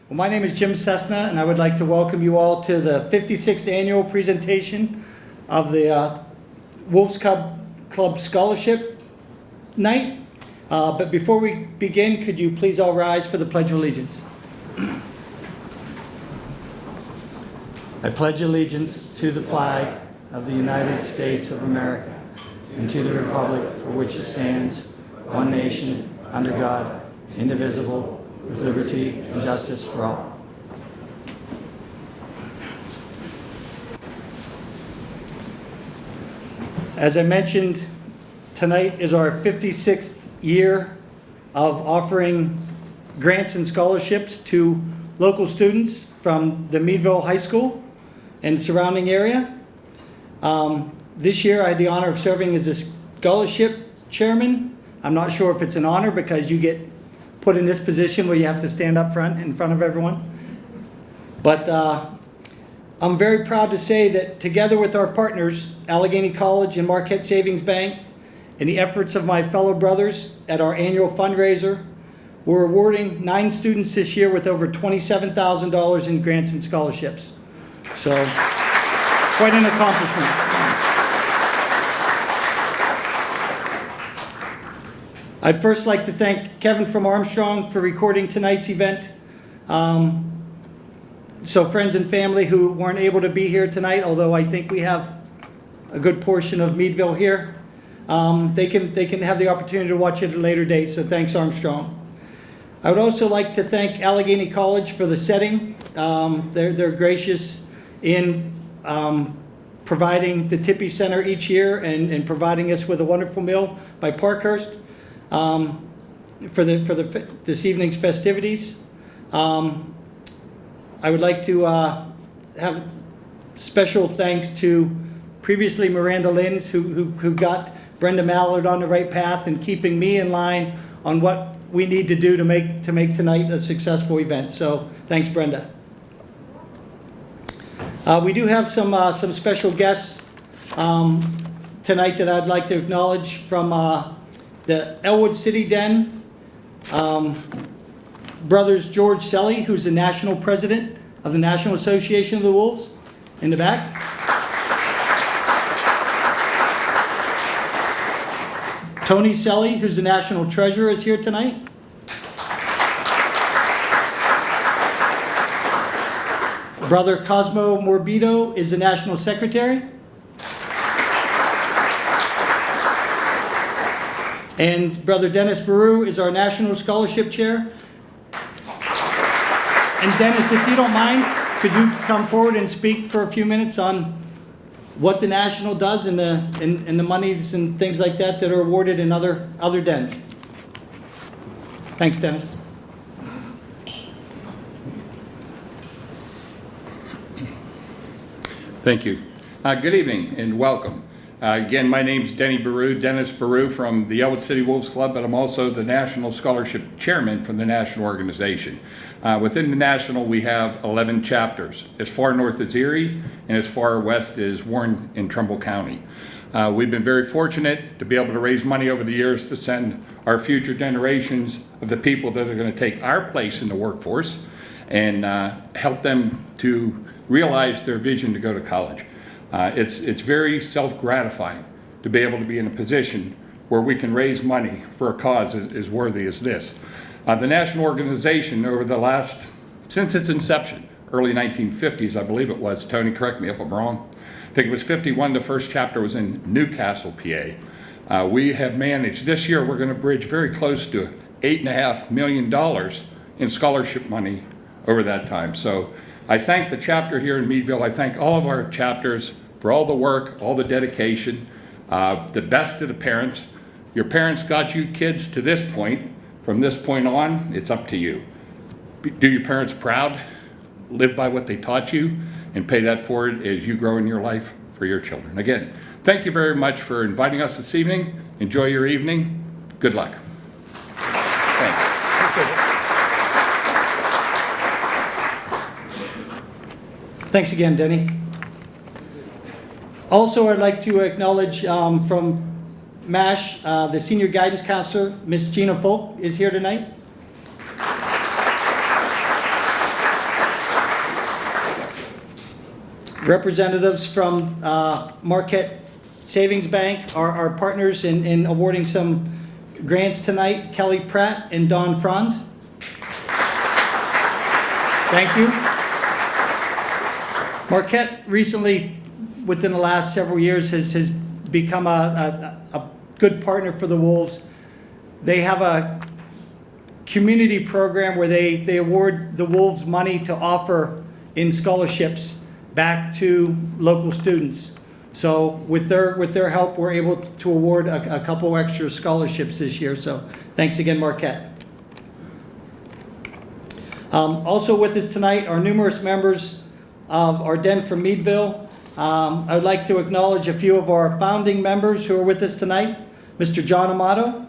Well, my name is Jim Cessna, and I would like to welcome you all to the 56th annual presentation of the Wolves Club Scholarship Night. But before we begin, could you please all rise for the Pledge of Allegiance? I pledge allegiance to the flag of the United States of America and to the republic for which it stands, one nation, under God, indivisible, with liberty and justice for all. As I mentioned, tonight is our 56th year of offering grants and scholarships to local students from the Meadville High School and surrounding area. This year I had the honor of serving as a scholarship chairman. I'm not sure if it's an honor because you get put in this position where you have to stand up front in front of everyone. But I'm very proud to say that together with our partners, Allegheny College and Marquette Savings Bank, and the efforts of my fellow brothers at our annual fundraiser, we're awarding 9 students this year with over $27,000 in grants and scholarships. So, quite an accomplishment. I'd first like to thank Kevin from Armstrong for recording tonight's event. So friends and family who weren't able to be here tonight, although I think we have a good portion of Meadville here, they can have the opportunity to watch it at a later date, so thanks Armstrong. I would also like to thank Allegheny College for the setting. They're gracious in providing the Tippy Center each year and providing us with a wonderful meal by Parkhurst. For this evening's festivities. I would like to have special thanks to previously Miranda Lins, who got Brenda Mallard on the right path and keeping me in line on what we need to do to make tonight a successful event. So thanks, Brenda. We do have some special guests tonight that I'd like to acknowledge from the Elwood City Den, brothers George Selly, who's the national president of the National Association of the Wolves, in the back. Tony Selly, who's the national treasurer, is here tonight. Brother Cosmo Morbido is the national secretary. And Brother Dennis Boariu is our National Scholarship Chair. And Dennis, if you don't mind, could you come forward and speak for a few minutes on what the National does and the monies and things like that are awarded in other dens? Thanks, Dennis. Thank you. Good evening and welcome. Again, my name's Denny Boariu, Dennis Boariu from the Elwood City Wolves Club, but I'm also the National Scholarship Chairman from the National Organization. Within the National, we have 11 chapters, as far north as Erie and as far west as Warren and Trumbull County. We've been very fortunate to be able to raise money over the years to send our future generations of the people that are going to take our place in the workforce and help them to realize their vision to go to college. It's very self-gratifying to be able to be in a position where we can raise money for a cause as worthy as this. The National Organization since its inception, early 1950s, I believe it was, Tony, correct me if I'm wrong, I think it was 51, the first chapter was in Newcastle, PA. We have managed, this year we're going to bridge very close to $8.5 million in scholarship money over that time. So I thank the chapter here in Meadville. I thank all of our chapters for all the work, all the dedication, the best to the parents. Your parents got you kids to this point. From this point on, it's up to you. Do your parents proud, live by what they taught you, and pay that forward as you grow in your life for your children. Again, thank you very much for inviting us this evening. Enjoy your evening. Good luck. Thanks. Thanks again, Denny. Also, I'd like to acknowledge from MASH, the Senior Guidance Counselor, Ms. Gina Folk, is here tonight. Representatives from Marquette Savings Bank are our partners in awarding some grants tonight, Kelly Pratt and Don Franz. Thank you. Marquette recently, within the last several years, has become a good partner for the Wolves. They have a community program where they award the Wolves money to offer in scholarships back to local students. So with their help, we're able to award a couple extra scholarships this year. So thanks again, Marquette. Also with us tonight are numerous members of our den from Meadville. I would like to acknowledge a few of our founding members who are with us tonight. Mr. John Amato.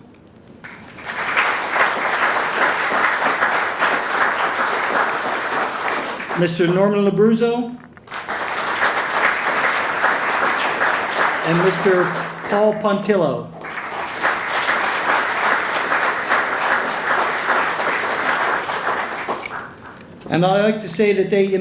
Mr. Norman Labruzzo. And Mr. Paul Pontillo. And I'd like to say that they,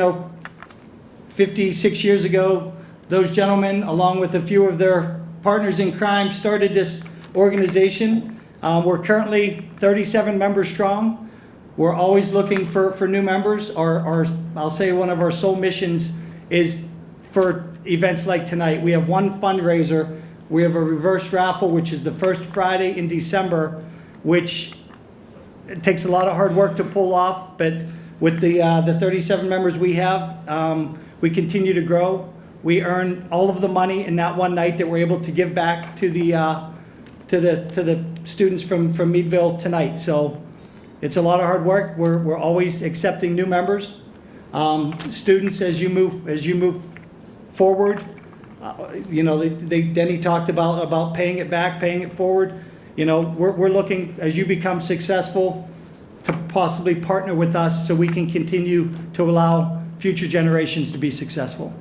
56 years ago, those gentlemen, along with a few of their partners in crime, started this organization. We're currently 37 members strong. We're always looking for new members. I'll say one of our sole missions is for events like tonight. We have one fundraiser. We have a reverse raffle, which is the first Friday in December, which it takes a lot of hard work to pull off, but with the 37 members we have, we continue to grow. We earn all of the money in that one night that we're able to give back to the students from Meadville tonight. So it's a lot of hard work. We're always accepting new members. Students, as you move forward, Denny talked about paying it back, paying it forward. We're looking, as you become successful, to possibly partner with us so we can continue to allow future generations to be successful.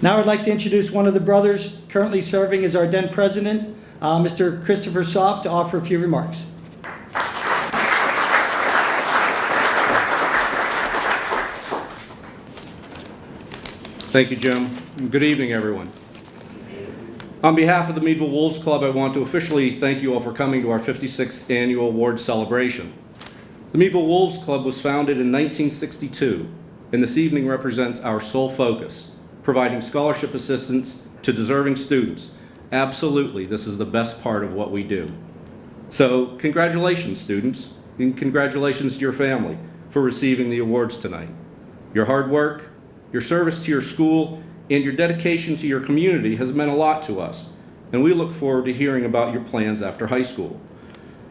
Now I'd like to introduce one of the brothers currently serving as our den president, Mr. Christopher Soff, to offer a few remarks. Thank you, Jim. Good evening, everyone. On behalf of the Meadville Wolves Club, I want to officially thank you all for coming to our 56th annual award celebration. The Meadville Wolves Club was founded in 1962, and this evening represents our sole focus, providing scholarship assistance to deserving students. Absolutely, this is the best part of what we do. So, congratulations, students, and congratulations to your family for receiving the awards tonight. Your hard work, your service to your school, and your dedication to your community has meant a lot to us, and we look forward to hearing about your plans after high school.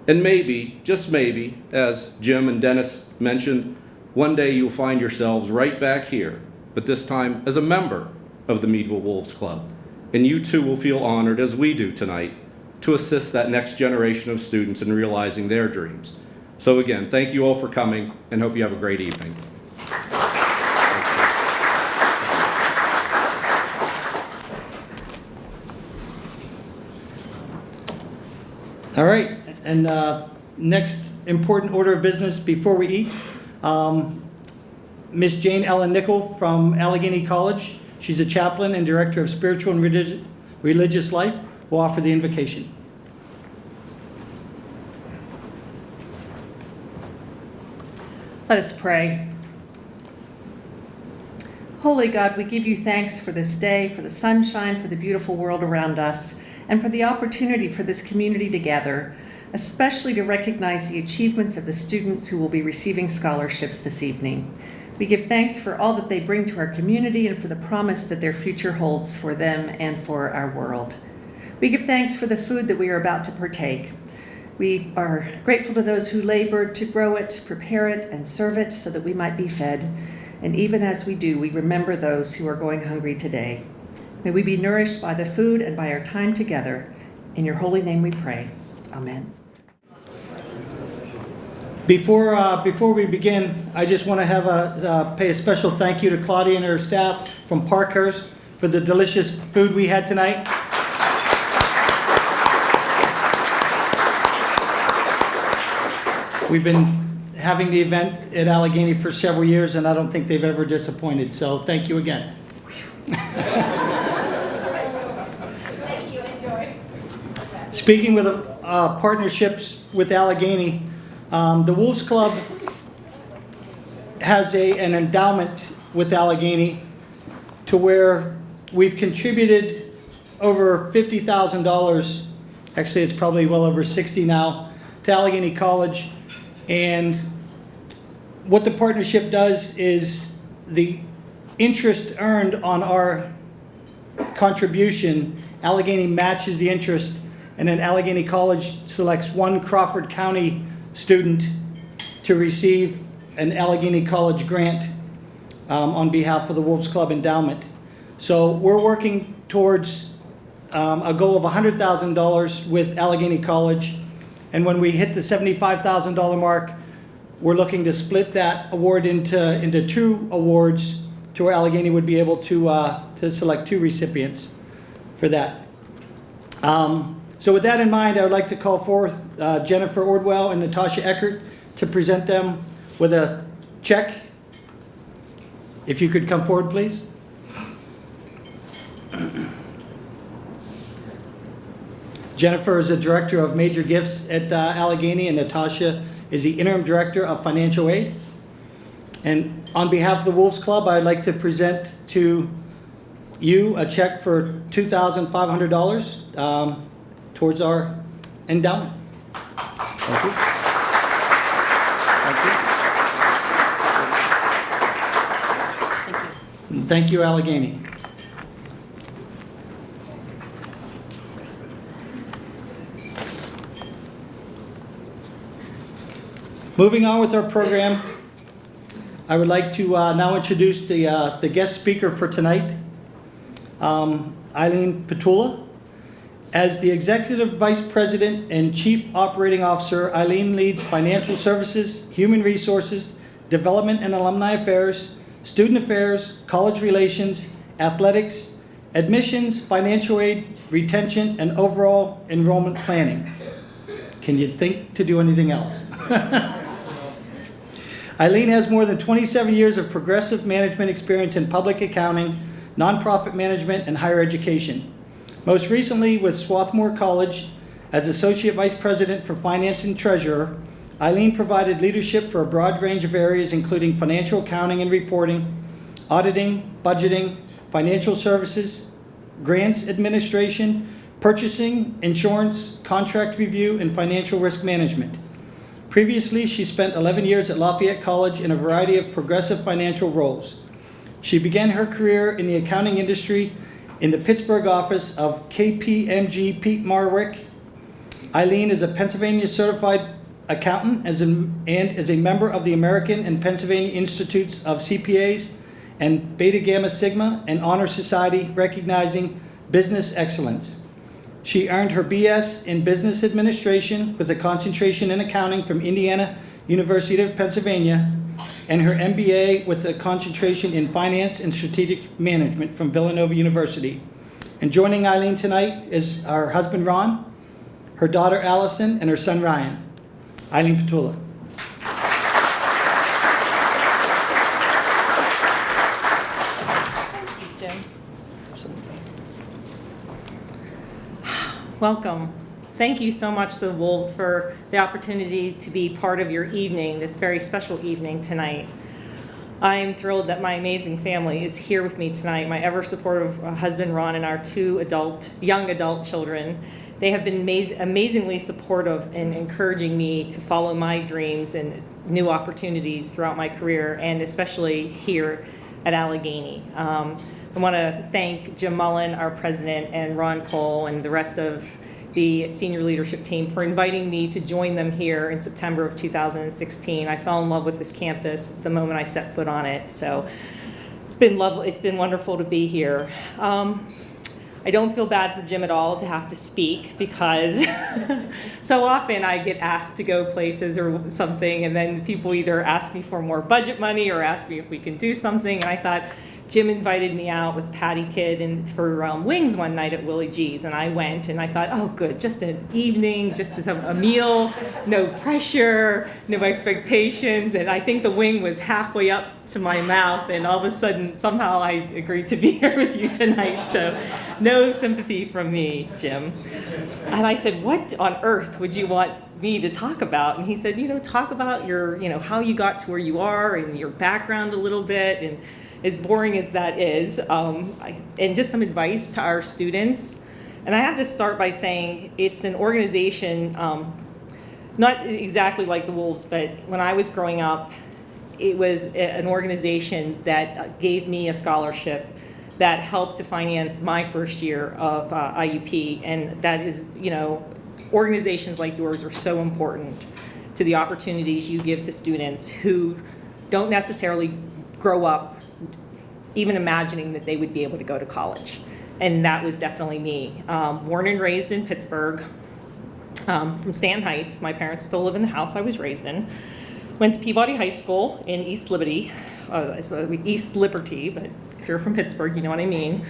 And maybe, just maybe, as Jim and Dennis mentioned, one day you'll find yourselves right back here, but this time as a member of the Meadville Wolves Club. And you too will feel honored, as we do tonight, to assist that next generation of students in realizing their dreams. So again, thank you all for coming, and hope you have a great evening. All right, and next important order of business before we eat, Miss Jane Ellen Nicolle from Allegheny College. She's a chaplain and director of spiritual and religious life, will offer the invocation. Let us pray. Holy God, we give you thanks for this day, for the sunshine, for the beautiful world around us, and for the opportunity for this community to gather, especially to recognize the achievements of the students who will be receiving scholarships this evening. We give thanks for all that they bring to our community and for the promise that their future holds for them and for our world. We give thanks for the food that we are about to partake. We are grateful to those who labored to grow it, prepare it, and serve it so that we might be fed. And even as we do, we remember those who are going hungry today. May we be nourished by the food and by our time together. In your holy name we pray. Amen. Before we begin, I just want to pay a special thank you to Claudia and her staff from Parkhurst for the delicious food we had tonight. We've been having the event at Allegheny for several years, and I don't think they've ever disappointed. So thank you again. Thank you. Enjoy. Speaking with partnerships with Allegheny, the Wolves Club has an endowment with Allegheny to where we've contributed over $50,000. Actually, it's probably well over 60 now, to Allegheny College. And what the partnership does is the interest earned on our contribution, Allegheny matches the interest, and then Allegheny College selects one Crawford County student to receive an Allegheny College grant on behalf of the Wolves Club endowment. So we're working towards a goal of $100,000 with Allegheny College. And when we hit the $75,000 mark, we're looking to split that award into 2 awards to where Allegheny would be able to select 2 recipients for that. So with that in mind, I would like to call forth Jennifer Ordwell and Natasha Eckert to present them with a check. If you could come forward, please. Jennifer is the Director of Major Gifts at Allegheny, and Natasha is the Interim Director of Financial Aid. And on behalf of the Wolves Club, I'd like to present to you a check for $2,500 towards our endowment. Thank you. Thank you. Thank you, Allegheny. Moving on with our program, I would like to now introduce the guest speaker for tonight, Eileen Petula. As the Executive Vice President and Chief Operating Officer, Eileen leads financial services, human resources, development and alumni affairs, student affairs, college relations, athletics, admissions, financial aid, retention, and overall enrollment planning. Can you think to do anything else? Eileen has more than 27 years of progressive management experience in public accounting, nonprofit management, and higher education. Most recently with Swarthmore College as Associate Vice President for Finance and Treasurer, Eileen provided leadership for a broad range of areas including financial accounting and reporting, auditing, budgeting, financial services, grants administration, purchasing, insurance, contract review, and financial risk management. Previously, she spent 11 years at Lafayette College in a variety of progressive financial roles. She began her career in the accounting industry in the Pittsburgh office of KPMG Pete Marwick. Eileen is a Pennsylvania certified accountant and is a member of the American and Pennsylvania Institutes of CPAs and Beta Gamma Sigma, an honor society recognizing business excellence. She earned her BS in Business Administration with a concentration in accounting from Indiana University of Pennsylvania, and her MBA with a concentration in Finance and Strategic Management from Villanova University. And joining Eileen tonight is our husband, Ron, her daughter, Allison, and her son, Ryan. Eileen Petula. Thank you, Jim. Welcome. Thank you so much to the Wolves for the opportunity to be part of your evening, this very special evening tonight. I am thrilled that my amazing family is here with me tonight, my ever-supportive husband, Ron, and our 2 young adult children. They have been amazingly supportive and encouraging me to follow my dreams and new opportunities throughout my career, and especially here at Allegheny. I want to thank Jim Mullen, our president, and Ron Cole, and the rest of the senior leadership team for inviting me to join them here in September of 2016. I fell in love with this campus the moment I set foot on it, so it's been lovely. It's been wonderful to be here. I don't feel bad for Jim at all to have to speak because so often I get asked to go places or something, and then people either ask me for more budget money or ask me if we can do something, and I thought, Jim invited me out with Patty Kidd and for wings one night at Willie G's, and I went, and I thought, oh, good, just an evening, just a meal, no pressure, no expectations, and I think the wing was halfway up to my mouth, and all of a sudden, somehow I agreed to be here with you tonight, so no sympathy from me, Jim. And I said, what on earth would you want me to talk about? And he said, talk about your, how you got to where you are and your background a little bit, and as boring as that is, and just some advice to our students. And I have to start by saying it's an organization, not exactly like the Wolves, but when I was growing up, it was an organization that gave me a scholarship that helped to finance my first year of IUP, and that is, organizations like yours are so important to the opportunities you give to students who don't necessarily grow up even imagining that they would be able to go to college. And that was definitely me. Born and raised in Pittsburgh, from Stanton Heights. My parents still live in the house I was raised in. Went to Peabody High School in East Liberty, East Liberty, but if you're from Pittsburgh, you know what I mean.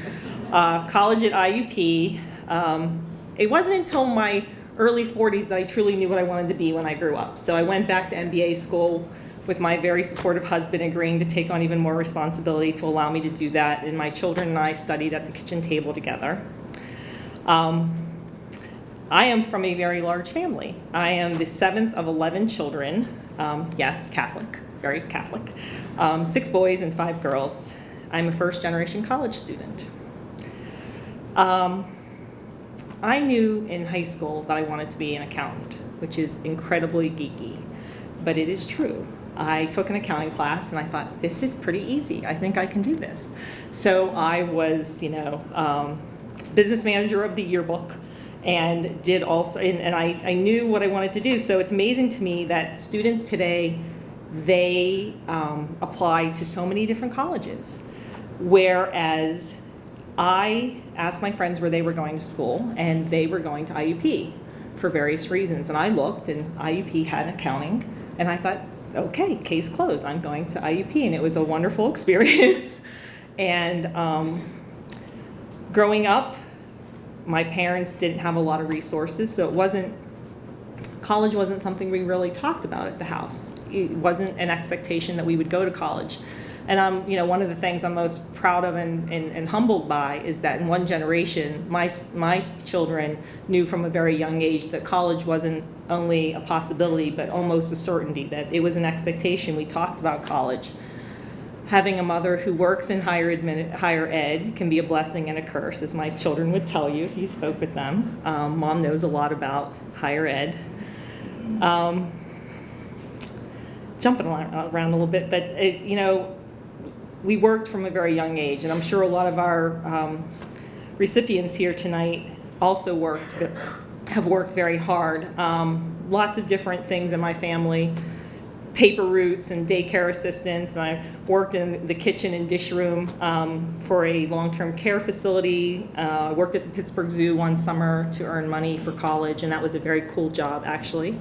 College at IUP. It wasn't until my early 40s that I truly knew what I wanted to be when I grew up. So I went back to MBA school with my very supportive husband agreeing to take on even more responsibility to allow me to do that. And my children and I studied at the kitchen table together. I am from a very large family. I am the 7th of 11 children. Yes, Catholic, very Catholic. 6 boys and 5 girls. I'm a first-generation college student. I knew in high school that I wanted to be an accountant, which is incredibly geeky, but it is true. I took an accounting class and I thought, this is pretty easy. I think I can do this. So I was, business manager of the yearbook and did also, and I knew what I wanted to do. So it's amazing to me that students today, they apply to so many different colleges, whereas I asked my friends where they were going to school, and they were going to IUP for various reasons. And I looked, and IUP had accounting, and I thought, okay, case closed. I'm going to IUP, and it was a wonderful experience. And growing up, my parents didn't have a lot of resources, so college wasn't something we really talked about at the house. It wasn't an expectation that we would go to college. And one of the things I'm most proud of and humbled by is that in one generation, my children knew from a very young age that college wasn't only a possibility, but almost a certainty, that it was an expectation. We talked about college. Having a mother who works in higher ed can be a blessing and a curse, as my children would tell you if you spoke with them. Mom knows a lot about higher ed. Jumping around a little bit, but we worked from a very young age, and I'm sure a lot of our recipients here tonight also have worked very hard. Lots of different things in my family, paper routes and daycare assistants, and I worked in the kitchen and dish room for a long-term care facility. I worked at the Pittsburgh Zoo one summer to earn money for college, and that was a very cool job, actually.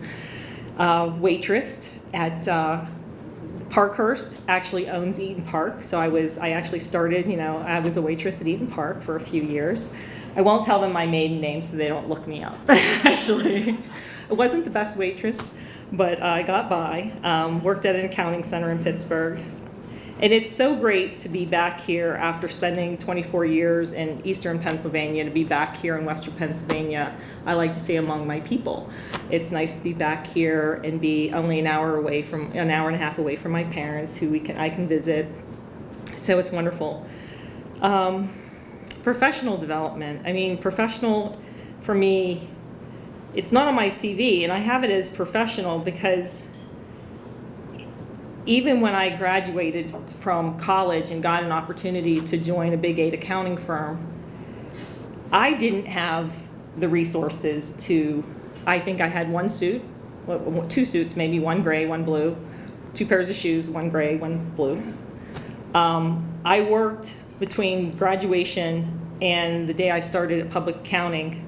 Waitressed at Parkhurst actually owns Eaton Park, so I actually started, I was a waitress at Eaton Park for a few years. I won't tell them my maiden name so they don't look me up, actually. I wasn't the best waitress, but I got by. Worked at an accounting center in Pittsburgh. And it's so great to be back here after spending 24 years in eastern Pennsylvania, to be back here in western Pennsylvania, I like to say, among my people. It's nice to be back here and be only an hour and a half away from my parents, who I can visit. So it's wonderful. Professional development. Professional for me, it's not on my CV, and I have it as professional because even when I graduated from college and got an opportunity to join a Big 8 accounting firm, I didn't have the resources I think I had 2 suits, maybe, 1 gray, 1 blue, 2 pairs of shoes, 1 gray, 1 blue. I worked between graduation and the day I started at public accounting,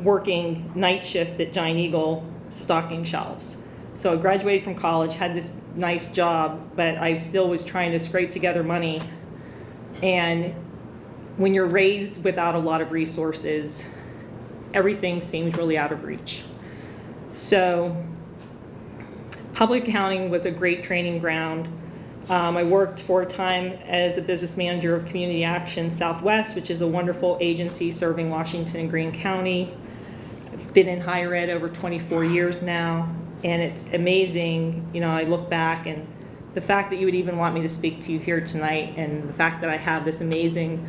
working night shift at Giant Eagle stocking shelves. So I graduated from college, had this nice job, but I still was trying to scrape together money. And when you're raised without a lot of resources, everything seems really out of reach. So public accounting was a great training ground. I worked for a time as a business manager of Community Action Southwest, which is a wonderful agency serving Washington and Greene County. I've been in higher ed over 24 years now, and it's amazing. You know, I look back, and the fact that you would even want me to speak to you here tonight, and the fact that I have this amazing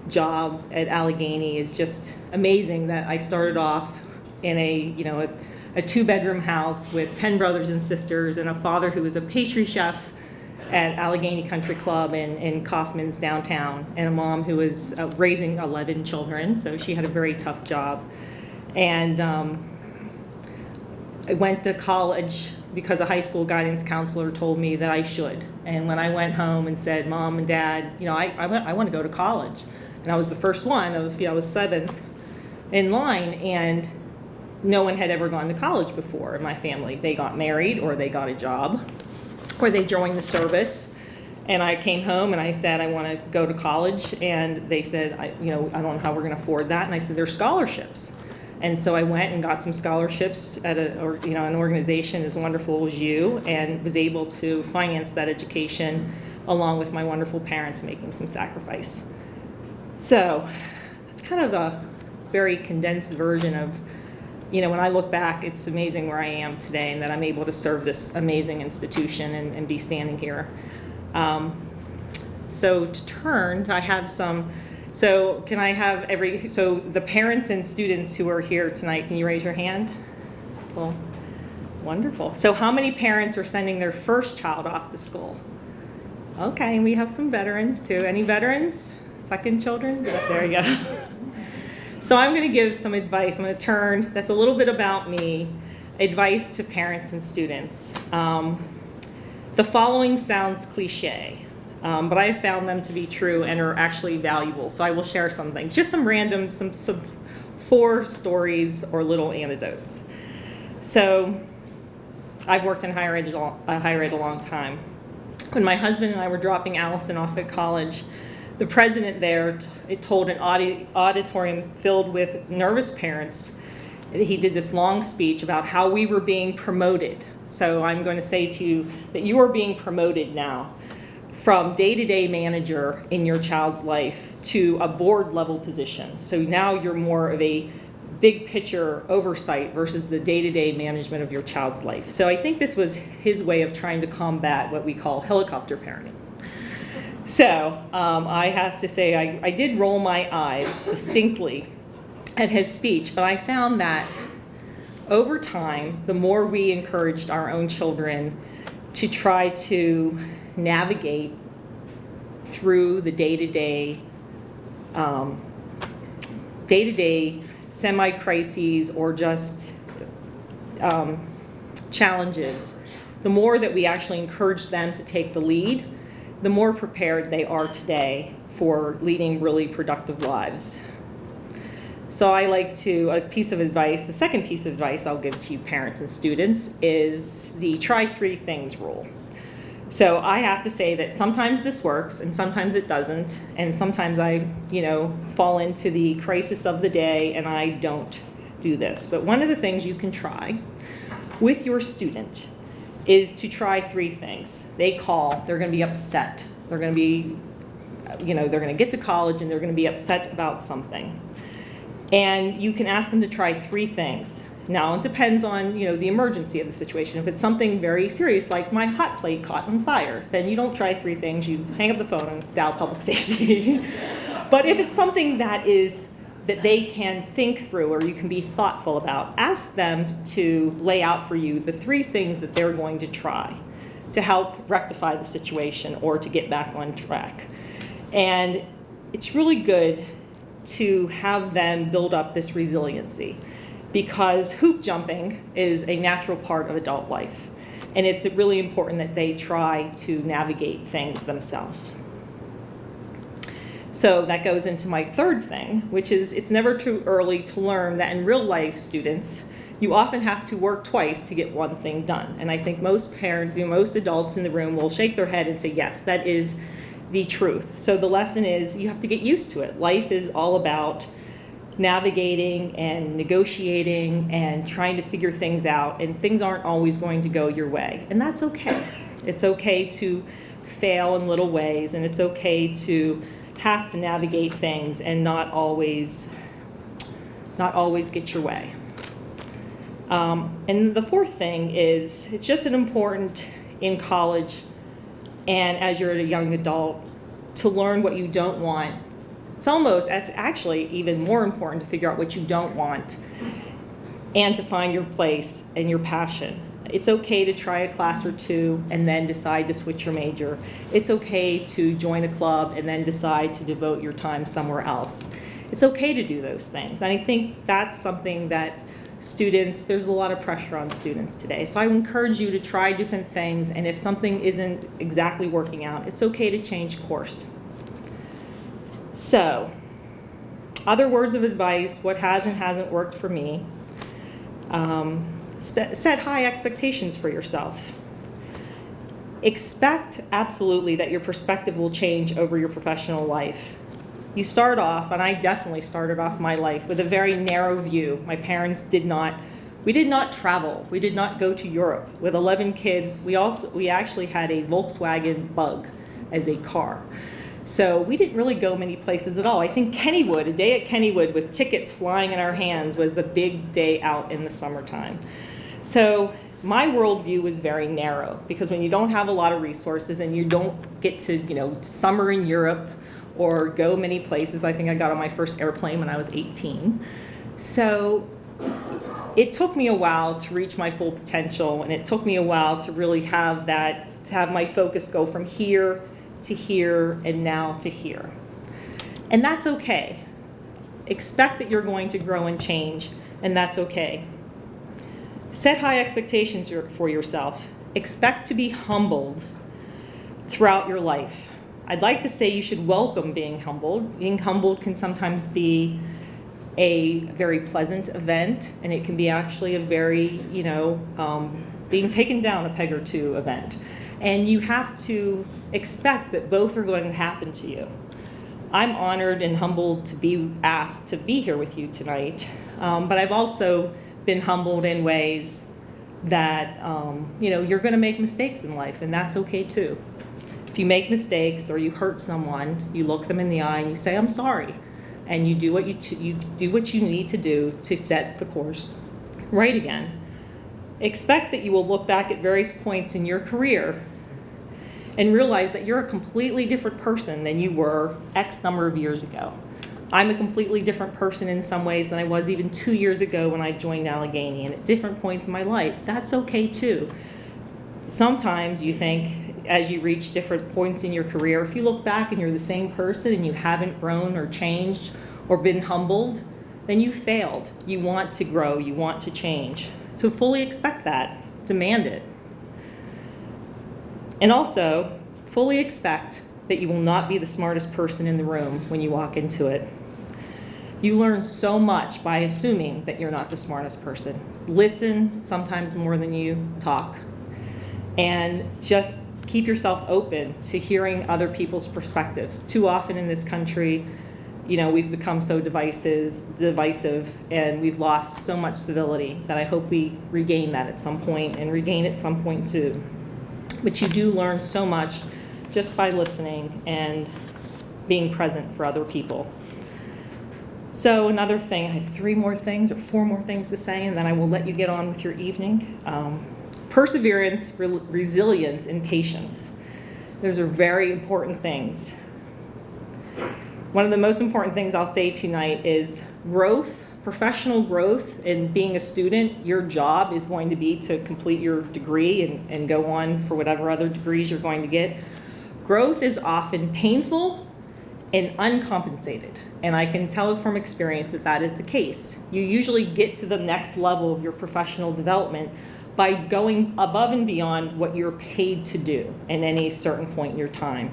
job at Allegheny is just amazing. That I started off in a two-bedroom house with 10 brothers and sisters, and a father who was a pastry chef at Allegheny Country Club in Kaufman's downtown, and a mom who was raising 11 children, so she had a very tough job. And I went to college because a high school guidance counselor told me that I should. And when I went home and said, Mom and Dad, you know, I want to go to college. And I was the first one of, I was seventh in line, and no one had ever gone to college before in my family. They got married, or they got a job, or they joined the service. And I came home and I said, I want to go to college. And they said, I don't know how we're going to afford that. And I said, there's scholarships. And so I went and got some scholarships at an organization as wonderful as you, and was able to finance that education along with my wonderful parents making some sacrifice. So that's kind of a very condensed version of, when I look back, it's amazing where I am today, and that I'm able to serve this amazing institution and be standing here. So to turn, I have some, so can I have so the parents and students who are here tonight, can you raise your hand? Well, wonderful. So how many parents are sending their first child off to school? Okay, and we have some veterans too. Any veterans? Second children? There you go. So I'm going to give some advice. I'm going to turn, that's a little bit about me, advice to parents and students. The following sounds cliche, but I have found them to be true and are actually valuable. So I will share some things, just some random, some 4 stories or little anecdotes. So I've worked in higher ed a long time. When my husband and I were dropping Allison off at college, the president there told an auditorium filled with nervous parents. He did this long speech about how we were being promoted. So I'm going to say to you that you are being promoted now from day-to-day manager in your child's life to a board level position. So now you're more of a big picture oversight versus the day-to-day management of your child's life. So I think this was his way of trying to combat what we call helicopter parenting. So I have to say I did roll my eyes distinctly at his speech, but I found that over time, the more we encouraged our own children to try to navigate through the day-to-day semi-crises or just challenges, the more that we actually encouraged them to take the lead, the more prepared they are today for leading really productive lives. So I like to, a piece of advice, the second piece of advice I'll give to you parents and students is the try 3 things rule. So I have to say that sometimes this works and sometimes it doesn't, and sometimes I, fall into the crisis of the day and I don't do this. But one of the things you can try with your student is to try 3 things. They're going to be upset. They're going to be, they're going to get to college and they're going to be upset about something. And you can ask them to try 3 things. Now, it depends on, the emergency of the situation. If it's something very serious, like my hot plate caught on fire, then you don't try 3 things. You hang up the phone and dial public safety. But if it's something that they can think through or you can be thoughtful about, ask them to lay out for you the 3 things that they're going to try to help rectify the situation or to get back on track. And it's really good to have them build up this resiliency, because hoop jumping is a natural part of adult life. And it's really important that they try to navigate things themselves. So that goes into my third thing, which is it's never too early to learn that in real life, students, You often have to work twice to get one thing done. And I think most parents, most adults in the room will shake their head and say, yes, that is the truth. So the lesson is you have to get used to it. Life is all about navigating and negotiating and trying to figure things out, and things aren't always going to go your way. And that's okay. It's okay to fail in little ways, and it's okay to have to navigate things and not always get your way. And the fourth thing is, it's just as important in college and as you're a young adult to learn what you don't want. It's actually even more important to figure out what you don't want and to find your place and your passion. It's okay to try a class or two and then decide to switch your major. It's okay to join a club and then decide to devote your time somewhere else. It's okay to do those things. And I think that's something that there's a lot of pressure on students today. So I would encourage you to try different things, and if something isn't exactly working out, it's okay to change course. So, other words of advice, what has and hasn't worked for me. Set high expectations for yourself. Expect absolutely that your perspective will change over your professional life. You start off, and I definitely started off my life with a very narrow view. My parents we did not travel. We did not go to Europe. With 11 kids, we actually had a Volkswagen Bug as a car. So we didn't really go many places at all. I think Kennywood, a day at Kennywood with tickets flying in our hands, was the big day out in the summertime. So my worldview was very narrow, because when you don't have a lot of resources and you don't get to, summer in Europe or go many places. I think I got on my first airplane when I was 18. So it took me a while to reach my full potential, and it took me a while to really have my focus go from here to here and now to here. And that's okay. Expect that you're going to grow and change, and that's okay. Set high expectations for yourself. Expect to be humbled throughout your life. I'd like to say you should welcome being humbled. Being humbled can sometimes be a very pleasant event, and it can be actually a very, being taken down a peg or two event. And you have to expect that both are going to happen to you. I'm honored and humbled to be asked to be here with you tonight, but I've also been humbled in ways that, you're going to make mistakes in life, and that's okay too. If you make mistakes or you hurt someone, you look them in the eye and you say, I'm sorry. And you do what you need to do to set the course right again. Expect that you will look back at various points in your career and realize that you're a completely different person than you were X number of years ago. I'm a completely different person in some ways than I was even 2 years ago when I joined Allegheny, and at different points in my life. That's okay too. Sometimes you think, as you reach different points in your career, if you look back and you're the same person and you haven't grown or changed or been humbled, then you failed. You want to grow, you want to change. So fully expect that, demand it. And also, fully expect that you will not be the smartest person in the room when you walk into it. You learn so much by assuming that you're not the smartest person. Listen sometimes more than you talk. And just keep yourself open to hearing other people's perspectives. Too often in this country, we've become so divisive, and we've lost so much civility that I hope we regain that at some point, and regain at some point too. But you do learn so much just by listening and being present for other people. So another thing, I have 3 more things or 4 more things to say, and then I will let you get on with your evening. Perseverance, resilience, and patience. Those are very important things. One of the most important things I'll say tonight is growth, professional growth. In being a student, your job is going to be to complete your degree and go on for whatever other degrees you're going to get. Growth is often painful and uncompensated, and I can tell from experience that that is the case. You usually get to the next level of your professional development by going above and beyond what you're paid to do at any certain point in your time.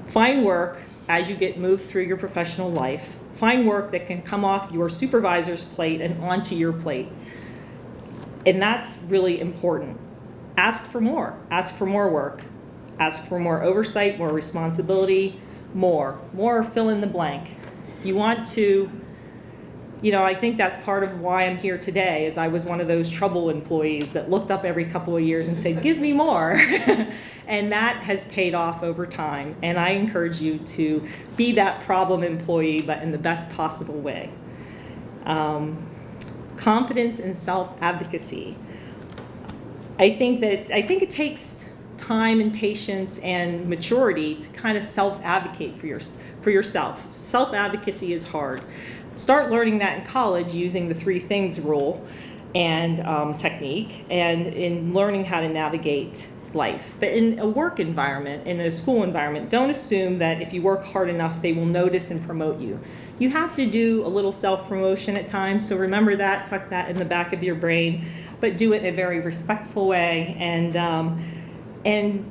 Find work as you get moved through your professional life. Find work that can come off your supervisor's plate and onto your plate. And that's really important. Ask for more. Ask for more work. Ask for more oversight, more responsibility, more fill in the blank. You want to, I think that's part of why I'm here today, is I was one of those trouble employees that looked up every couple of years and said, give me more. And that has paid off over time. And I encourage you to be that problem employee, but in the best possible way. Confidence and self-advocacy. I think it takes time and patience and maturity to kind of self-advocate for yourself. Self-advocacy is hard. Start learning that in college using the 3 things rule and technique, and in learning how to navigate life. But in a work environment, in a school environment, don't assume that if you work hard enough, they will notice and promote you. You have to do a little self-promotion at times, so remember that, tuck that in the back of your brain, but do it in a very respectful way. And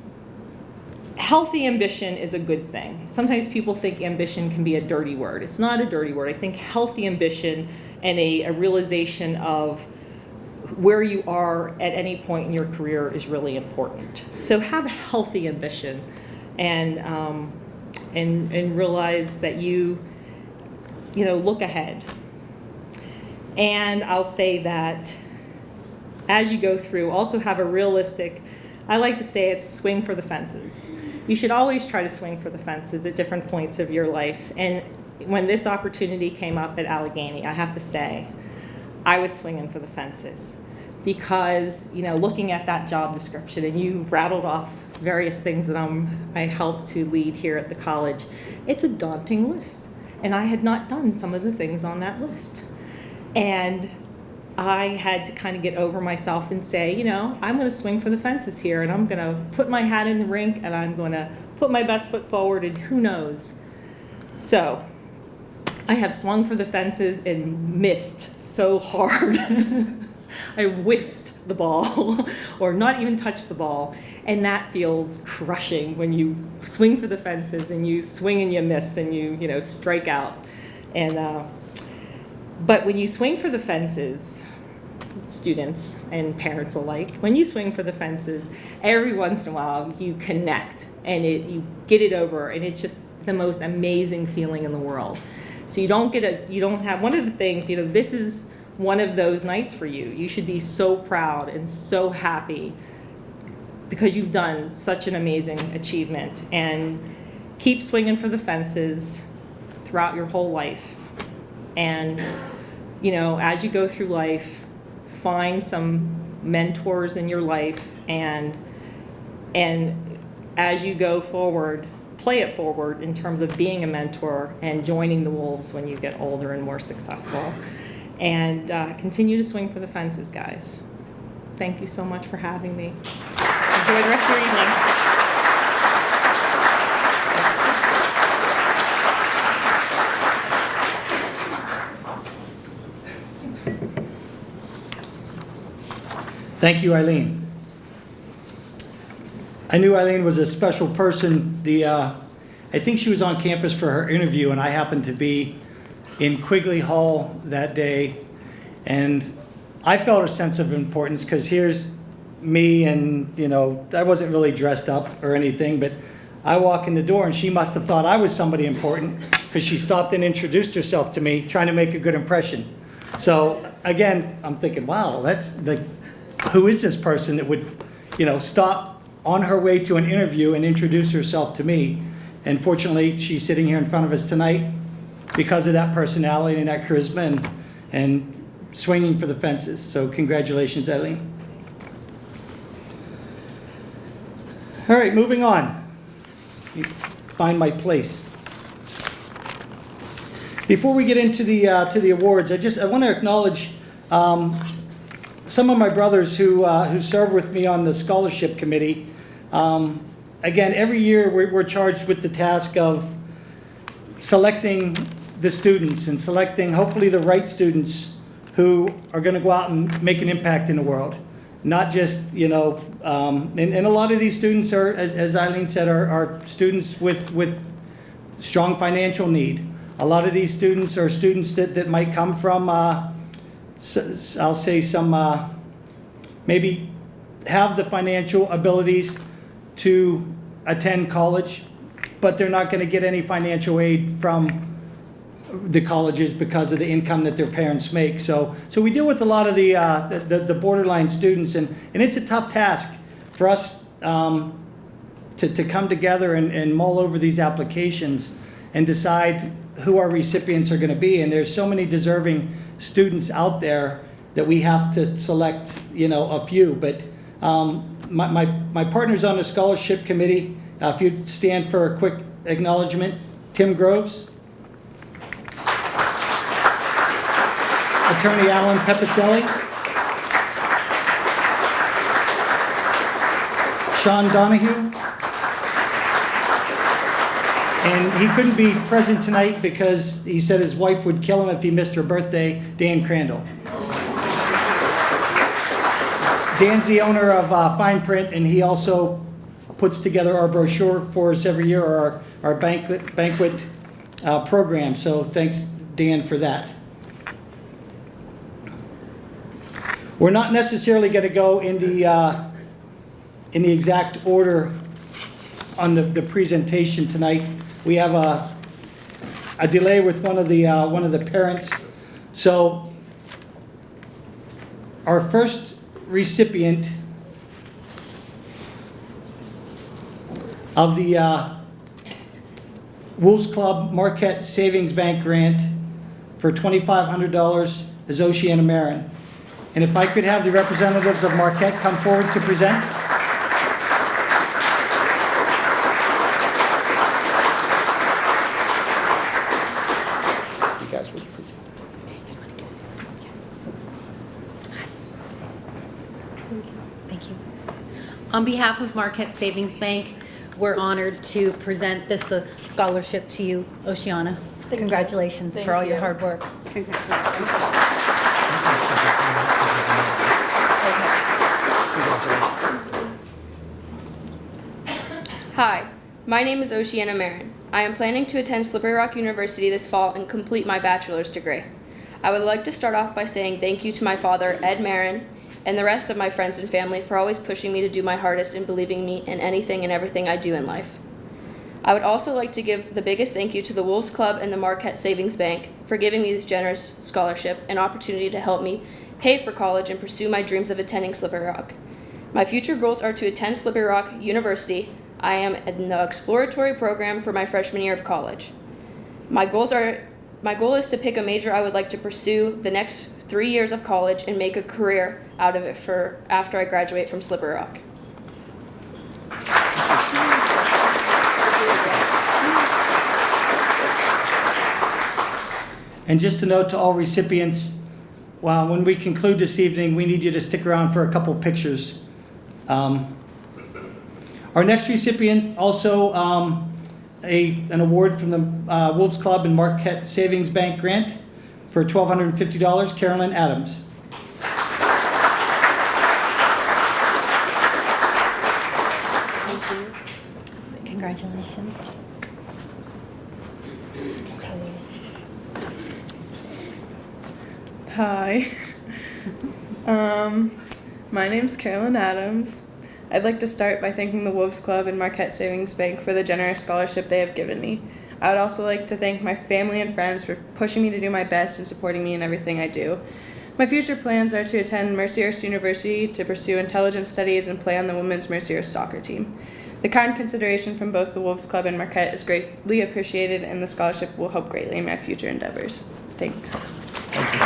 healthy ambition is a good thing. Sometimes people think ambition can be a dirty word. It's not a dirty word. I think healthy ambition and a realization of where you are at any point in your career is really important. So have healthy ambition, and realize that you look ahead. And I'll say that as you go through, also have a realistic, I like to say it's swing for the fences. You should always try to swing for the fences at different points of your life. And when this opportunity came up at Allegheny, I have to say, I was swinging for the fences, because looking at that job description, and you rattled off various things that I helped to lead here at the college, it's a daunting list. And I had not done some of the things on that list. And I had to kind of get over myself and say, I'm going to swing for the fences here, and I'm going to put my hat in the rink, and I'm going to put my best foot forward, and who knows. So I have swung for the fences and missed so hard. I whiffed the ball or not even touched the ball, and that feels crushing when you swing for the fences and you swing and you miss and you strike out. And but when you swing for the fences, students and parents alike, when you swing for the fences, every once in a while you connect and you get it over, and it's just the most amazing feeling in the world. So you don't have, one of the things, this is one of those nights for you. You should be so proud and so happy because you've done such an amazing achievement, and keep swinging for the fences throughout your whole life. And, as you go through life, find some mentors in your life, and as you go forward, play it forward in terms of being a mentor and joining the Wolves when you get older and more successful. And continue to swing for the fences, guys. Thank you so much for having me. Enjoy the rest of your evening. Thank you, Eileen. I knew Eileen was a special person. I think she was on campus for her interview, and I happened to be in Quigley Hall that day, and I felt a sense of importance because here's me, and I wasn't really dressed up or anything, but I walk in the door and she must have thought I was somebody important because she stopped and introduced herself to me, trying to make a good impression. So again, I'm thinking, wow, who is this person that would stop on her way to an interview and introduce herself to me? And fortunately, she's sitting here in front of us tonight because of that personality and that charisma and swinging for the fences. So congratulations, Eileen. All right, moving on. Find my place. Before we get into the awards, I want to acknowledge some of my brothers who serve with me on the scholarship committee. Again, every year we're charged with the task of selecting the students and selecting hopefully the right students who are going to go out and make an impact in the world. Not just, and a lot of these students are, as Eileen said, are students with strong financial need. A lot of these students are students that might come from, I'll say, some maybe have the financial abilities to attend college, but they're not going to get any financial aid from the colleges because of the income that their parents make. So we deal with a lot of the borderline students, and it's a tough task for us to come together and mull over these applications and decide who our recipients are going to be. And there's so many deserving students out there that we have to select, a few. But my partners on the scholarship committee, if you'd stand for a quick acknowledgement. Tim Groves. Attorney Alan Pepicelli. Sean Donahue. And he couldn't be present tonight because he said his wife would kill him if he missed her birthday, Dan Crandall. Dan's the owner of Fine Print, and he also puts together our brochure for us every year, or our banquet program. So thanks, Dan, for that. We're not necessarily going to go in the exact order on the presentation tonight. We have a delay with one of the parents. So our first recipient of the Wolves Club Marquette Savings Bank grant for $2,500 is Oceanna Marin. And if I could have the representatives of Marquette come forward to present. You guys would present. Thank you. On behalf of Marquette Savings Bank, we're honored to present this scholarship to you, Oceanna. Congratulations for all your hard work. Hi, my name is Oceanna Marin. I am planning to attend Slippery Rock University this fall and complete my bachelor's degree. I would like to start off by saying thank you to my father, Ed Marin, and the rest of my friends and family for always pushing me to do my hardest and believing me in anything and everything I do in life. I would also like to give the biggest thank you to the Wolves Club and the Marquette Savings Bank for giving me this generous scholarship and opportunity to help me pay for college and pursue my dreams of attending Slippery Rock. My future goals are to attend Slippery Rock University. I am in the exploratory program for my freshman year of college. My goal is to pick a major I would like to pursue the next 3 years of college and make a career out of it for after I graduate from Slippery Rock. And just a note to all recipients, when we conclude this evening, we need you to stick around for a couple pictures. Our next recipient, also an award from the Wolves Club and Marquette Savings Bank grant for $1,250, Karalyn Adams. Congratulations. Hi. My name's Karalyn Adams. I'd like to start by thanking the Wolves Club and Marquette Savings Bank for the generous scholarship they have given me. I would also like to thank my family and friends for pushing me to do my best and supporting me in everything I do. My future plans are to attend Mercyhurst University to pursue intelligence studies and play on the women's Mercyhurst soccer team. The kind consideration from both the Wolves Club and Marquette is greatly appreciated, and the scholarship will help greatly in my future endeavors. Thanks. Thank you.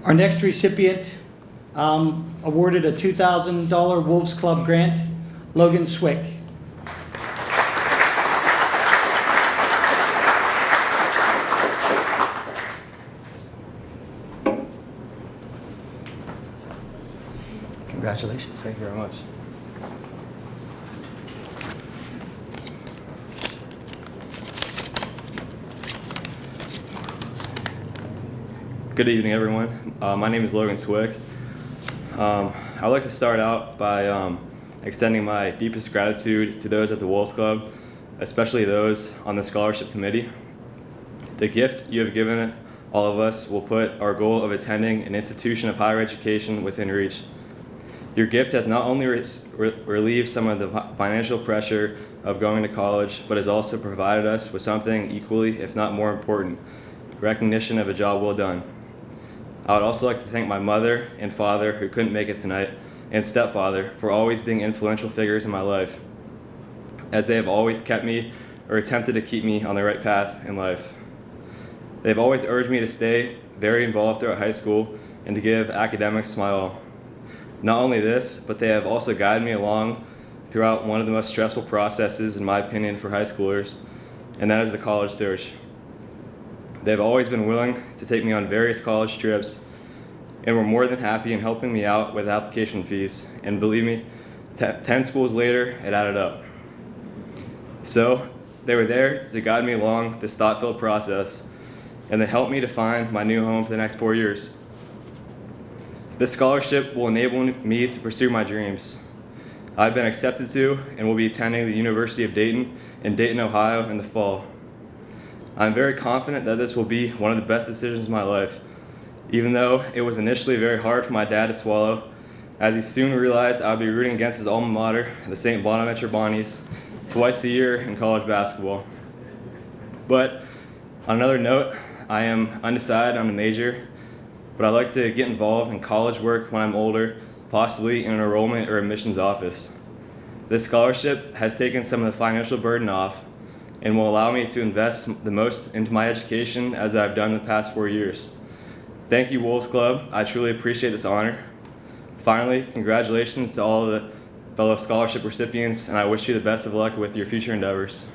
Our next recipient, awarded a $2,000 Wolves Club grant, Logan Swick. Congratulations. Thank you very much. Good evening, everyone. My name is Logan Swick. I'd like to start out by extending my deepest gratitude to those at the Wolves Club especially those on the scholarship committee. The gift you have given all of us will put our goal of attending an institution of higher education within reach. Your gift has not only relieved some of the financial pressure of going to college, but has also provided us with something equally, if not more important, recognition of a job well done. I would also like to thank my mother and father, who couldn't make it tonight, and stepfather for always being influential figures in my life, as they have always kept me or attempted to keep me on the right path in life. They've always urged me to stay very involved throughout high school and to give academics my all. Not only this, but they have also guided me along throughout one of the most stressful processes, in my opinion, for high schoolers, and that is the college search. They've always been willing to take me on various college trips and were more than happy in helping me out with application fees. And believe me, 10 schools later, it added up. So they were there to guide me along this thought-filled process, and they helped me to find my new home for the next 4 years. This scholarship will enable me to pursue my dreams. I've been accepted to and will be attending the University of Dayton in Dayton, Ohio in the fall. I'm very confident that this will be one of the best decisions of my life, even though it was initially very hard for my dad to swallow, as he soon realized I would be rooting against his alma mater, the St. Bonaventure Bonnies, twice a year in college basketball. But on another note, I am undecided on the major, but I'd like to get involved in college work when I'm older, possibly in an enrollment or admissions office. This scholarship has taken some of the financial burden off and will allow me to invest the most into my education as I've done the past 4 years. Thank you, Wolves Club. I truly appreciate this honor. Finally, congratulations to all of the fellow scholarship recipients, and I wish you the best of luck with your future endeavors.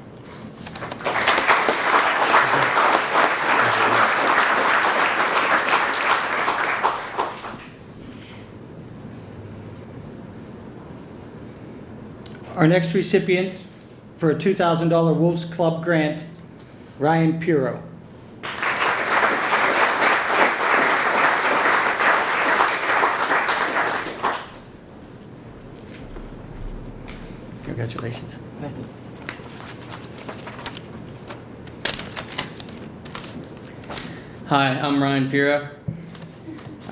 Our next recipient for a $2,000 Wolves Club grant, Ryan Piro. Congratulations. Hi, I'm Ryan Piro.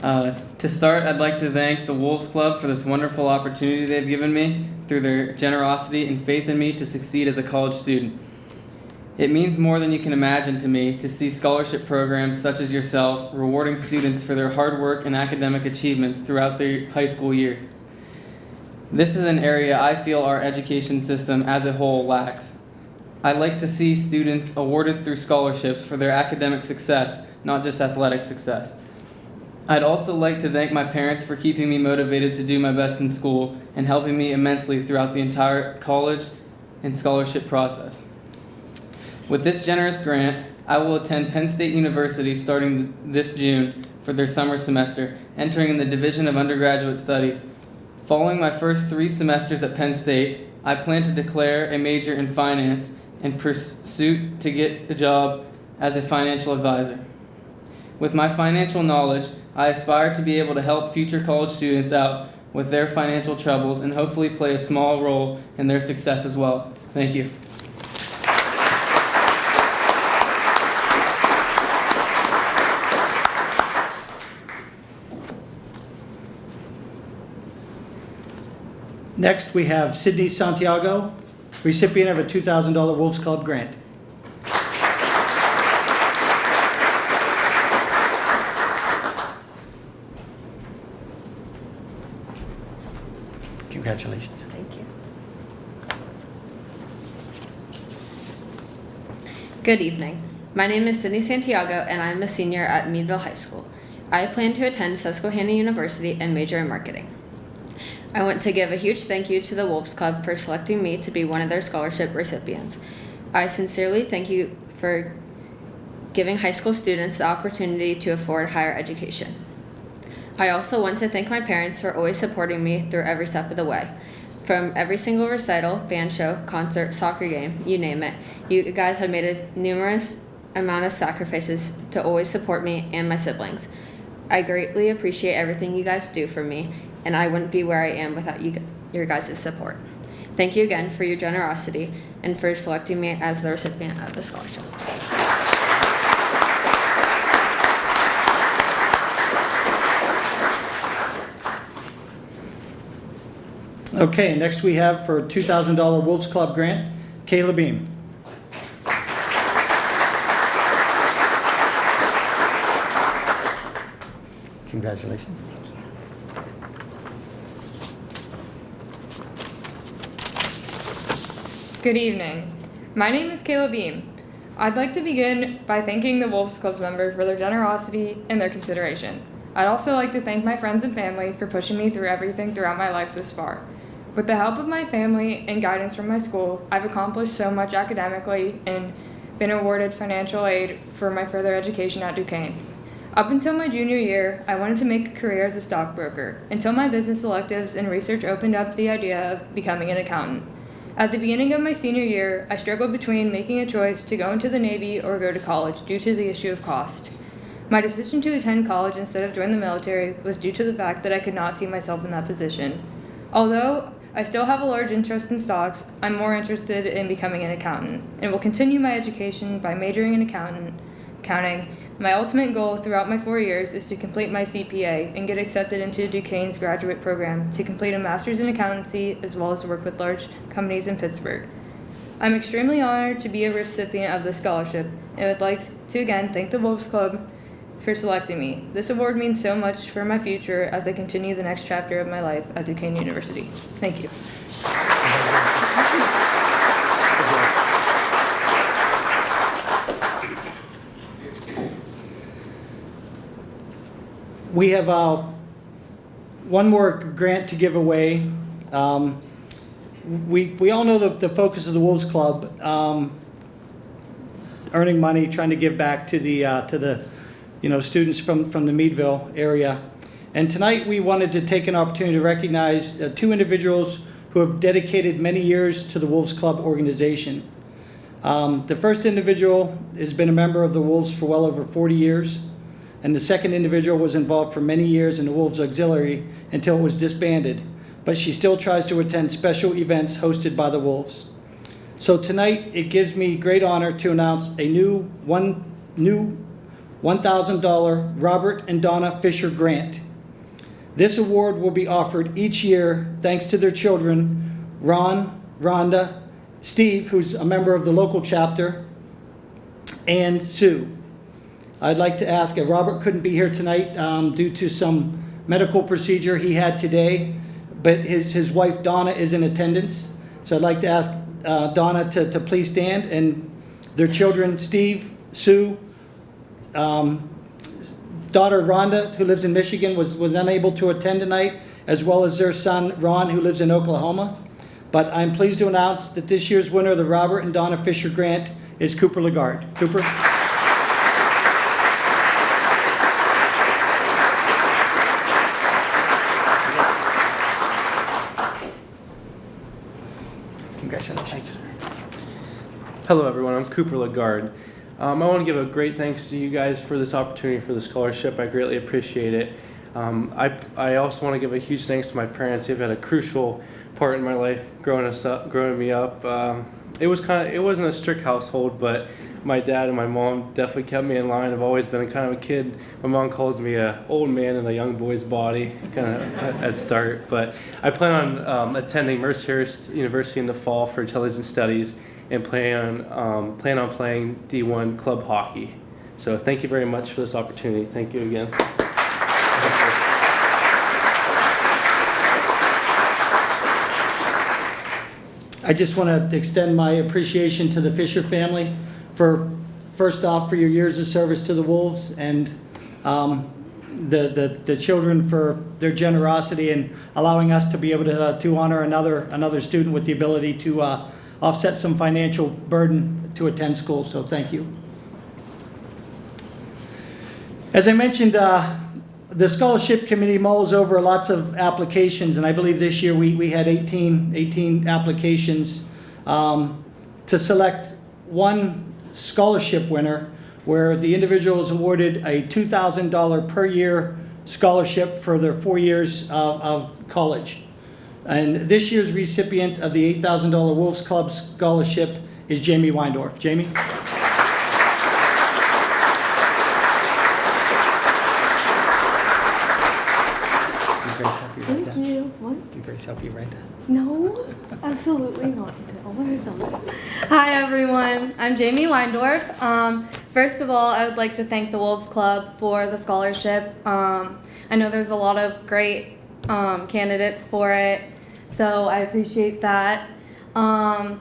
To start, I'd like to thank the Wolves Club for this wonderful opportunity they've given me through their generosity and faith in me to succeed as a college student. It means more than you can imagine to me to see scholarship programs such as yourself rewarding students for their hard work and academic achievements throughout their high school years. This is an area I feel our education system as a whole lacks. I'd like to see students awarded through scholarships for their academic success, not just athletic success. I'd also like to thank my parents for keeping me motivated to do my best in school and helping me immensely throughout the entire college and scholarship process. With this generous grant, I will attend Penn State University starting this June for their summer semester, entering in the Division of Undergraduate Studies. Following my first 3 semesters at Penn State, I plan to declare a major in finance and pursue to get a job as a financial advisor. With my financial knowledge, I aspire to be able to help future college students out with their financial troubles and hopefully play a small role in their success as well. Thank you. Next, we have Sydney Santiago, recipient of a $2,000 Wolves Club grant. Congratulations. Thank you. Good evening. My name is Sydney Santiago, and I'm a senior at Meadville High School. I plan to attend Susquehanna University and major in marketing. I want to give a huge thank you to the Wolves Club for selecting me to be one of their scholarship recipients. I sincerely thank you for giving high school students the opportunity to afford higher education. I also want to thank my parents for always supporting me through every step of the way. From every single recital, band show, concert, soccer game, you name it, you guys have made a numerous amount of sacrifices to always support me and my siblings. I greatly appreciate everything you guys do for me, and I wouldn't be where I am without your guys' support. Thank you again for your generosity and for selecting me as the recipient of the scholarship. Okay, next we have for a $2,000 Wolves Club grant, Kayla Boehm. Congratulations. Good evening. My name is Kayla Boehm. I'd like to begin by thanking the Wolves Club members for their generosity and their consideration. I'd also like to thank my friends and family for pushing me through everything throughout my life this far. With the help of my family and guidance from my school, I've accomplished so much academically and been awarded financial aid for my further education at Duquesne. Up until my junior year, I wanted to make a career as a stockbroker, until my business electives and research opened up the idea of becoming an accountant. At the beginning of my senior year, I struggled between making a choice to go into the Navy or go to college due to the issue of cost. My decision to attend college instead of join the military was due to the fact that I could not see myself in that position. Although I still have a large interest in stocks, I'm more interested in becoming an accountant and will continue my education by majoring in accounting. My ultimate goal throughout my 4 years is to complete my CPA and get accepted into Duquesne's graduate program to complete a master's in accountancy as well as work with large companies in Pittsburgh. I'm extremely honored to be a recipient of this scholarship and would like to again thank the Wolves Club for selecting me. This award means so much for my future as I continue the next chapter of my life at Duquesne University. Thank you. We have one more grant to give away. We all know the focus of the Wolves Club, earning money, trying to give back to the students from the Meadville area. And tonight we wanted to take an opportunity to recognize two individuals who have dedicated many years to the Wolves Club organization. The first individual has been a member of the Wolves for well over 40 years. And the second individual was involved for many years in the Wolves Auxiliary until it was disbanded, but she still tries to attend special events hosted by the Wolves. So tonight, it gives me great honor to announce a new $1,000 Robert and Donna Fisher grant. This award will be offered each year thanks to their children, Ron, Rhonda, Steve, who's a member of the local chapter, and Sue. I'd like to ask, Robert couldn't be here tonight due to some medical procedure he had today, but his wife Donna is in attendance. So I'd like to ask Donna to please stand, and their children, Steve, Sue, daughter Rhonda, who lives in Michigan, was unable to attend tonight, as well as their son, Ron, who lives in Oklahoma. But I'm pleased to announce that this year's winner of the Robert and Donna Fisher grant is Cooper LeGuard. Cooper. Congratulations. Hello everyone, I'm Cooper LeGuard. I want to give a great thanks to you guys for this opportunity for the scholarship. I greatly appreciate it. I also want to give a huge thanks to my parents. They've had a crucial part in my life growing me up. It wasn't a strict household, but my dad and my mom definitely kept me in line. I've always been kind of a kid. My mom calls me an old man in a young boy's body, kind of at start. But I plan on attending Mercyhurst University in the fall for intelligence studies and plan on playing D1 club hockey. So thank you very much for this opportunity. Thank you again. I just want to extend my appreciation to the Fisher family for, first off, for your years of service to the Wolves, and the children for their generosity and allowing us to be able to honor another student with the ability to offset some financial burden to attend school. So thank you. As I mentioned, the scholarship committee mulls over lots of applications, and I believe this year we had 18 applications to select one scholarship winner, where the individual is awarded a $2,000 per year scholarship for their 4 years of college. And this year's recipient of the $8,000 Wolves Club Scholarship is Jamie Weindorf. Jamie? Thank you. What? Did Grace help you write that? No, absolutely not. Hi everyone, I'm Jamie Weindorf. First of all, I would like to thank the Wolves Club for the scholarship. I know there's a lot of great candidates for it, so I appreciate that. And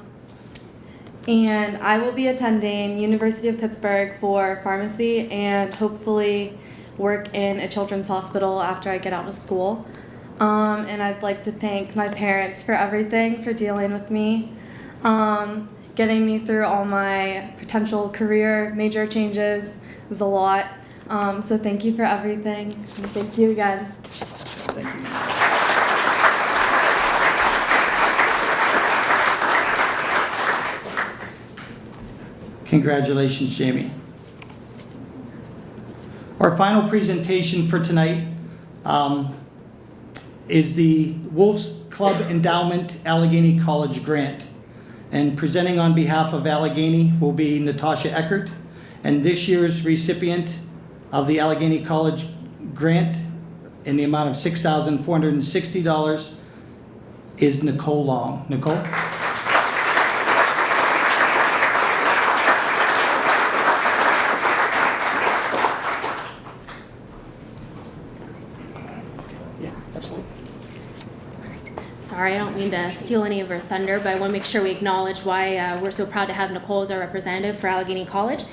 I will be attending University of Pittsburgh for pharmacy and hopefully work in a children's hospital after I get out of school. And I'd like to thank my parents for everything, for dealing with me, getting me through all my potential career major changes. It was a lot. So thank you for everything. And thank you again. Thank you. Congratulations, Jamie. Our final presentation for tonight is the Wolves Club Endowment Allegheny College Grant. And presenting on behalf of Allegheny will be Natasha Eckert. And this year's recipient of the Allegheny College Grant in the amount of $6,460 is Nicolle Long. Nicolle? Sorry, I don't mean to steal any of her thunder, but I want to make sure we acknowledge why we're so proud to have Nicolle as our representative for Allegheny College.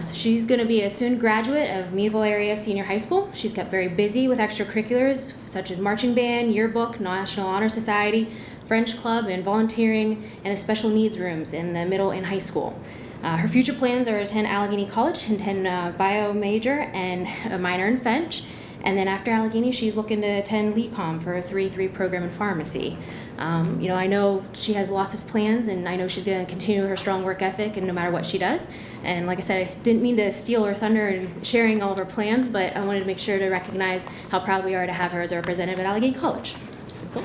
So she's going to be a soon graduate of Meadville Area Senior High School. She's kept very busy with extracurriculars such as marching band, yearbook, National Honor Society, French club, and volunteering in the special needs rooms in the middle and high school. Her future plans are to attend Allegheny College, attend a bio major and a minor in French. And then after Allegheny, she's looking to attend LeCom for a 3-3 program in pharmacy. I know she has lots of plans, and I know she's going to continue her strong work ethic, and no matter what she does. And like I said, I didn't mean to steal her thunder in sharing all of her plans, but I wanted to make sure to recognize how proud we are to have her as a representative at Allegheny College. So cool.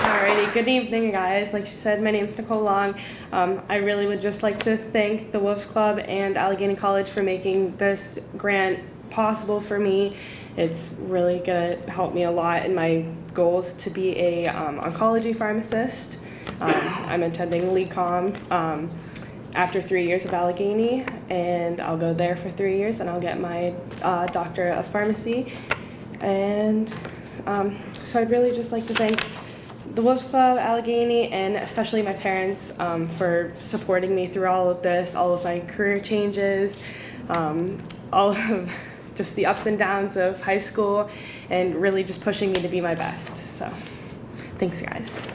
Alrighty, good evening, guys. Like she said, my name's Nicolle Long. I really would just like to thank the Wolves Club and Allegheny College for making this grant possible for me. It's really going to help me a lot in my goals to be a oncology pharmacist. I'm attending LeCom after 3 years of Allegheny, and I'll go there for 3 years, and I'll get my doctorate of pharmacy. And so I'd really just like to thank the Wolves Club, Allegheny, and especially my parents for supporting me through all of this, all of my career changes, all of just the ups and downs of high school, and really just pushing me to be my best. So, thanks, guys.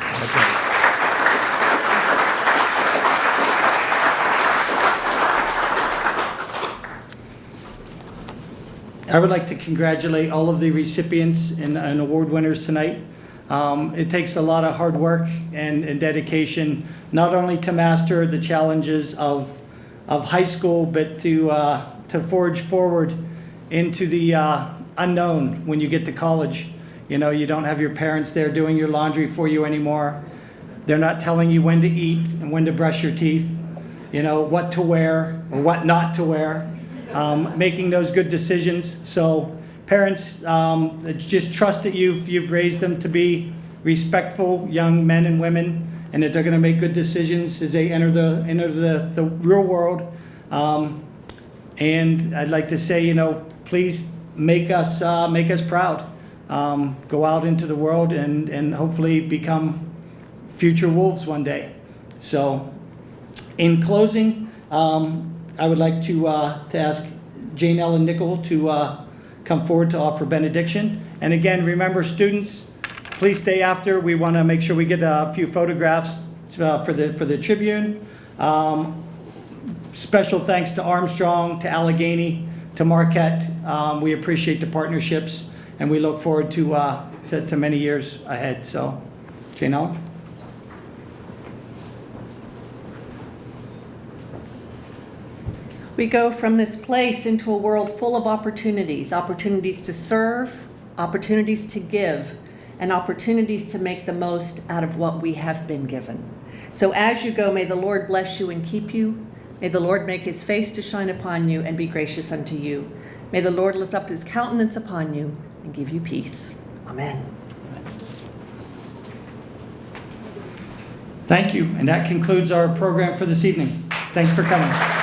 I would like to congratulate all of the recipients and award winners tonight. It takes a lot of hard work and dedication, not only to master the challenges of high school, but to forge forward into the unknown when you get to college. You know, you don't have your parents there doing your laundry for you anymore. They're not telling you when to eat and when to brush your teeth, you know, what to wear or what not to wear, making those good decisions. So parents, just trust that you've raised them to be respectful young men and women, and that they're going to make good decisions as they enter the real world. And I'd like to say, you know, please make us proud. Go out into the world and hopefully become future Wolves one day. So, in closing, I would like to ask Jane Ellen Nicolle to come forward to offer benediction. And again, remember, students, please stay after. We want to make sure we get a few photographs for the Tribune. Special thanks to Armstrong, to Allegheny, to Marquette. We appreciate the partnerships, and we look forward to many years ahead. So, Jane Ellen. We go from this place into a world full of opportunities to serve, opportunities to give, and opportunities to make the most out of what we have been given. So as you go, may the Lord bless you and keep you. May the Lord make his face to shine upon you and be gracious unto you. May the Lord lift up his countenance upon you and give you peace. Amen. Thank you, and that concludes our program for this evening. Thanks for coming.